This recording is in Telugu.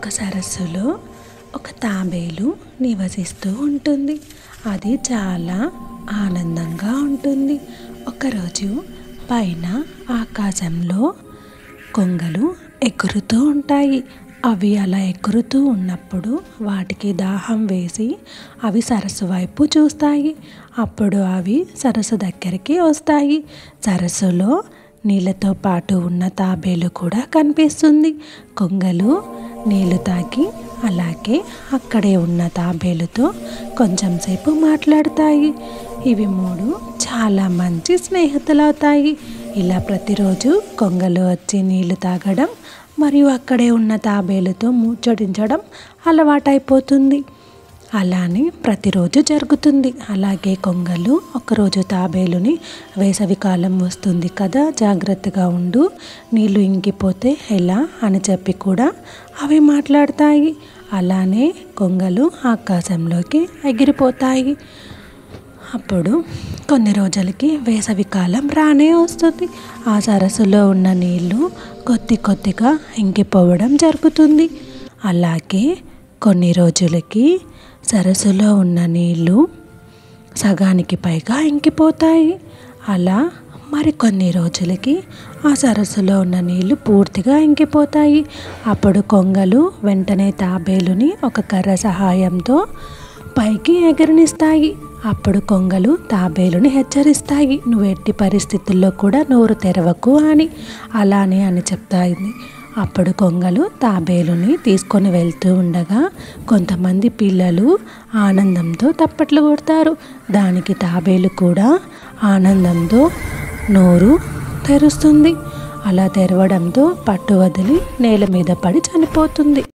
ఒక సరస్సులో ఒక తాబేలు నివసిస్తూ ఉంటుంది. అది చాలా ఆనందంగా ఉంటుంది. ఒకరోజు పైన ఆకాశంలో కొంగలు ఎగురుతూ ఉంటాయి. అవి అలా ఎగురుతూ ఉన్నప్పుడు వాటికి దాహం వేసి అవి సరస్సు వైపు చూస్తాయి. అప్పుడు అవి సరస్సు దగ్గరికి వస్తాయి. సరస్సులో నీళ్ళతో పాటు ఉన్న తాబేలు కూడా కనిపిస్తుంది. కొంగలు నీళ్లు తాగి అలాగే అక్కడే ఉన్న తాబేలుతో కొంచెం సేపు మాట్లాడతాయి. ఇవి మూడు చాలా మంచి స్నేహితులవుతాయి. ఇలా ప్రతిరోజు కొంగలు వచ్చి నీళ్లు తాగడం మరియు అక్కడే ఉన్న తాబేలుతో ముచ్చటించడం అలవాటైపోతుంది. అలానే ప్రతిరోజు జరుగుతుంది. అలాగే కొంగలు ఒకరోజు తాబేలుని వేసవికాలం వస్తుంది కదా, జాగ్రత్తగా ఉండు, నీళ్ళు ఇంకిపోతే ఎలా అని చెప్పి కూడా అవి మాట్లాడతాయి. అలానే కొంగలు ఆకాశంలోకి ఎగిరిపోతాయి. అప్పుడు కొన్ని రోజులకి వేసవికాలం రానే వస్తుంది. ఆ సరస్సులో ఉన్న నీళ్ళు కొద్దిగా ఇంకిపోవడం జరుగుతుంది. అలాగే కొన్ని రోజులకి సరస్సులో ఉన్న నీళ్ళు సగానికి పైగా ఇంకిపోతాయి. అలా మరికొన్ని రోజులకి ఆ సరస్సులో ఉన్న నీళ్ళు పూర్తిగా ఇంకిపోతాయి. అప్పుడు కొంగలు వెంటనే తాబేలుని ఒక కర్ర సహాయంతో పైకి ఎగరనిస్తాయి. అప్పుడు కొంగలు తాబేలుని హెచ్చరిస్తాయి, నువ్వు ఎట్టి పరిస్థితుల్లో కూడా నోరు తెరవకు అని. అలానే అని చెప్తాయి. అప్పుడు కొంగలు తాబేలుని తీసుకొని వెళ్తూ ఉండగా కొంతమంది పిల్లలు ఆనందంతో తప్పట్లు కొడతారు. దానికి తాబేలు కూడా ఆనందంతో నోరు తెరుస్తుంది. అలా తెరవడంతో పట్టు వదిలి నేల మీద పడి చనిపోతుంది.